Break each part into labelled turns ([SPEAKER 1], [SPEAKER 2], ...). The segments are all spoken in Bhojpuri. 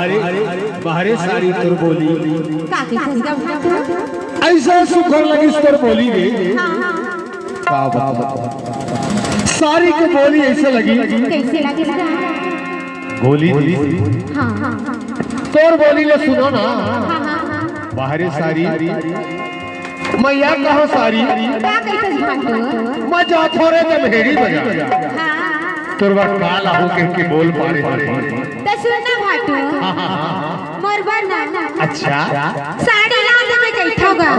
[SPEAKER 1] बाहरे सारी तोर बोली
[SPEAKER 2] काकी संगा भाटो
[SPEAKER 1] ऐसा सुखर लगी तोर बोली गे सारी के बोली ऐसे लगी
[SPEAKER 2] कैसे लगे
[SPEAKER 1] गोली
[SPEAKER 2] हां हां
[SPEAKER 1] तोर बोली ले सुनो ना बाहरे सारी मैया कहो सारी
[SPEAKER 2] का कैसे भाटो
[SPEAKER 1] मैं जा थोड़े जब हेड़ी बजा
[SPEAKER 2] हां
[SPEAKER 1] तोरवा काला हो के बोल पारे
[SPEAKER 2] त सुनना भाटो मोरबा ना
[SPEAKER 1] अच्छा
[SPEAKER 2] साड़ी ला दे में कैठोगा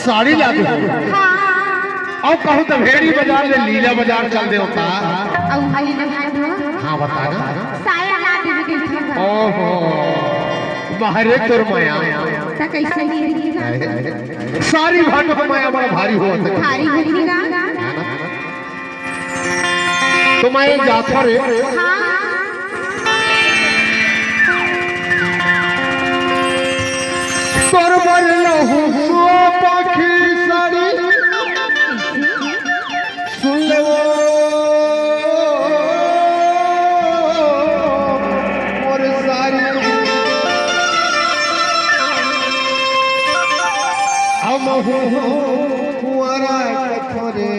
[SPEAKER 1] साड़ी ला दे
[SPEAKER 2] हां
[SPEAKER 1] और कहूं तो भेड़ी बाजार ले लीला बाजार चल दे होता
[SPEAKER 2] अब आई ना भाटो
[SPEAKER 1] हां बता ना
[SPEAKER 2] साया ला दे में कैठोगा
[SPEAKER 1] ओहो बाहरे तोर माया
[SPEAKER 2] त कैसे लिए
[SPEAKER 1] सारी भाट को माया बड़ा भारी हो
[SPEAKER 2] भारी होगा
[SPEAKER 1] तो मैं जाता रे
[SPEAKER 2] हां
[SPEAKER 1] तोर बर लहू सो पाखी साड़ी सुन लो मोर सारी हम हो कुंवरा कथरे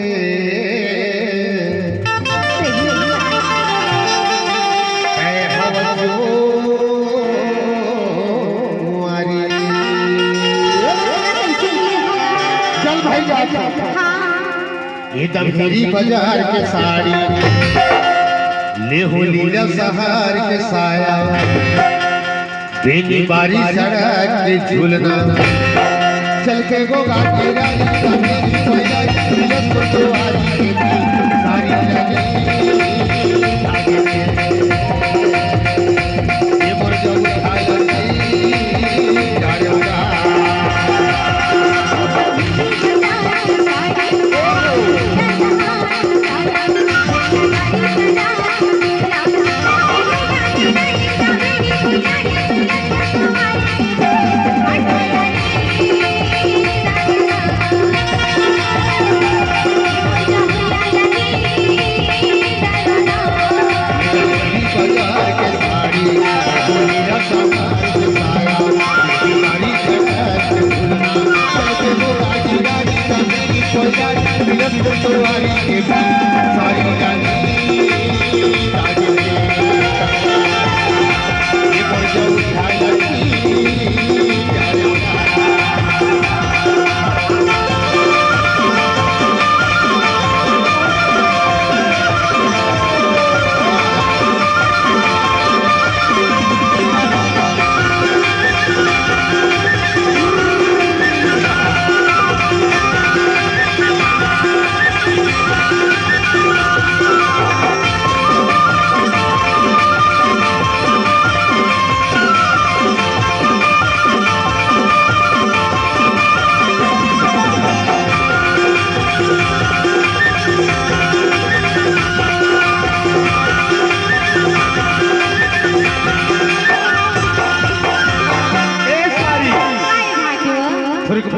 [SPEAKER 1] दमहेरी बाजार के साड़ी ले हो लीला सहार के साया बेनी बारी सड़क के झूलना चल के गो गाड़ी दमहेरी बाजार के सारी ये मोर जो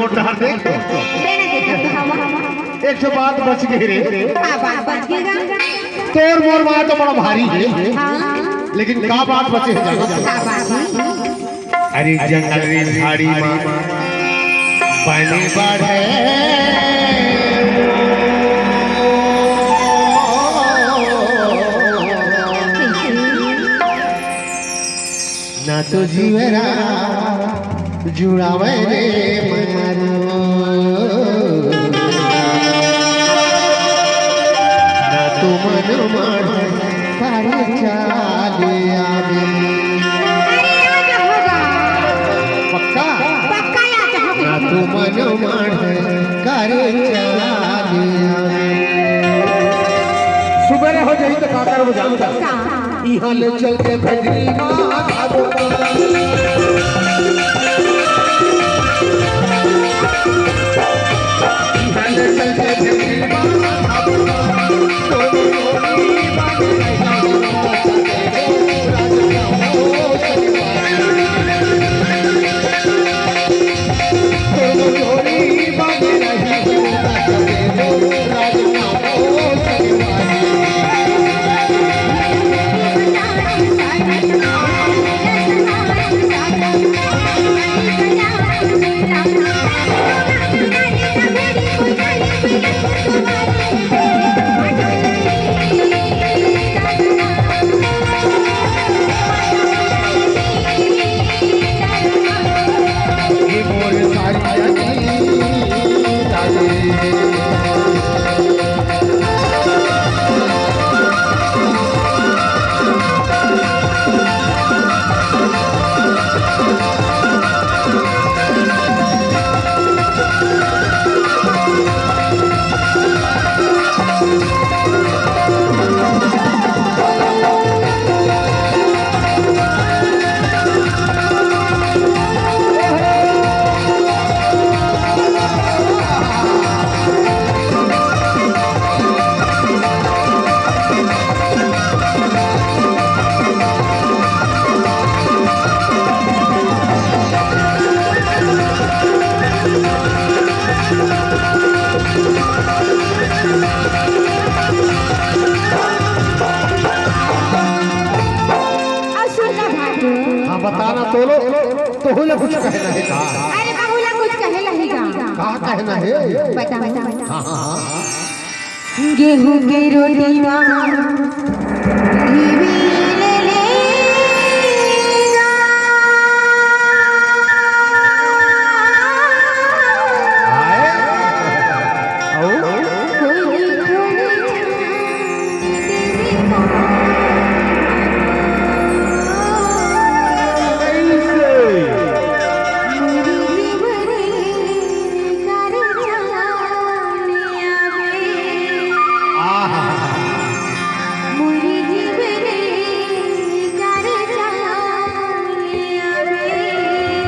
[SPEAKER 1] उठा एक से बात बच गई रे
[SPEAKER 2] बात बच गई
[SPEAKER 1] तोर मोर मां तो बड़ा भारी है हां लेकिन का बात बचे है जाना अरे जंगल रे झाड़ी में पानी बढ़े ना तो जीवरा जुड़ावे रे मनो ना तो मन मार पर चाले आवे पक्का
[SPEAKER 2] पक्का याद होगा
[SPEAKER 1] ना तो मन मार कर चाले आवे सुबह हो जाई तो का करब जानता इहां ले चल के भजरी मां आबो
[SPEAKER 2] Bye.
[SPEAKER 1] हाँ बताना तो लो तो हो कुछ कहना है का
[SPEAKER 2] अरे बहुला कुछ कहे लहीगा
[SPEAKER 1] कहा कहना है
[SPEAKER 2] बता
[SPEAKER 1] हाँ हाँ हाँ
[SPEAKER 2] गेहूं की रोटी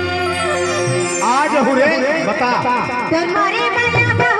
[SPEAKER 2] घी ले लेगा
[SPEAKER 1] बता
[SPEAKER 2] तुम्हारे बना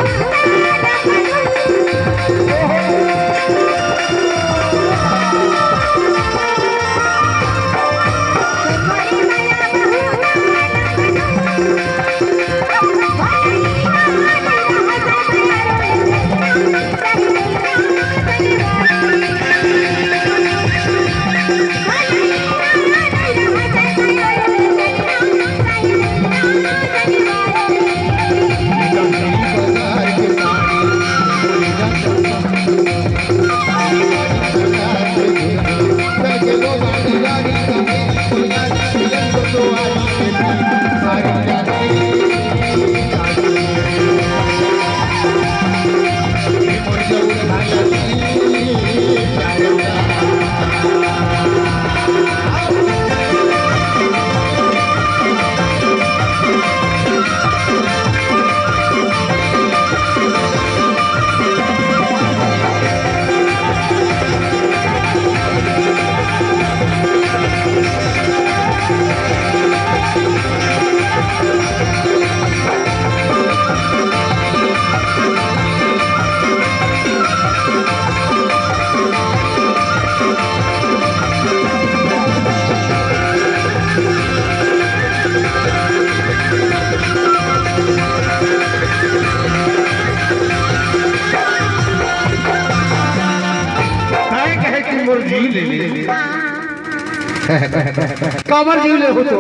[SPEAKER 1] काबर जी ले हो तो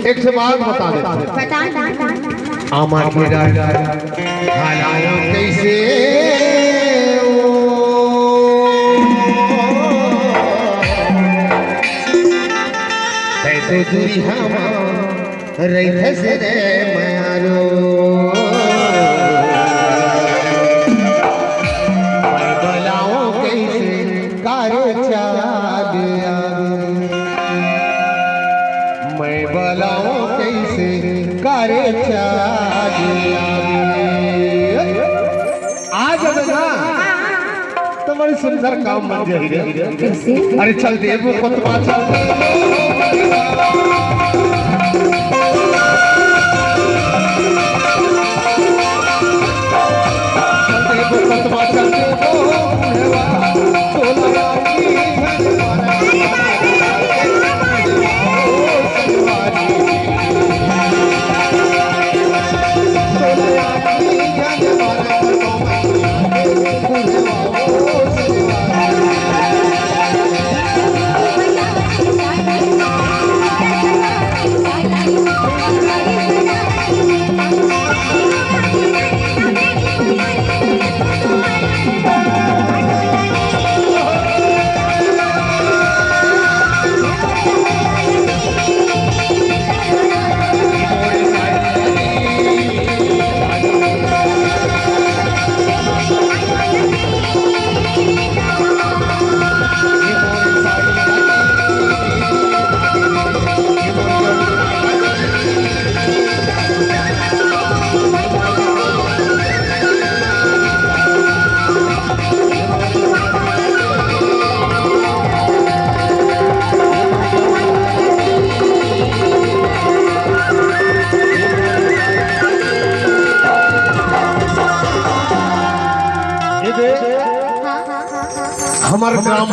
[SPEAKER 1] एक से बात बता दे
[SPEAKER 2] बता
[SPEAKER 1] आमार मेरा हालायो कैसे तो दूरी हम रही से रे मारो मैं बलाओ कैसे कारो चाबिया मैं बलाओ कैसे कारे चाबिया आज ना तो बड़ी सुंदर काम बन जाएगा अरे चल देव पतवा चल हमारे ग्राम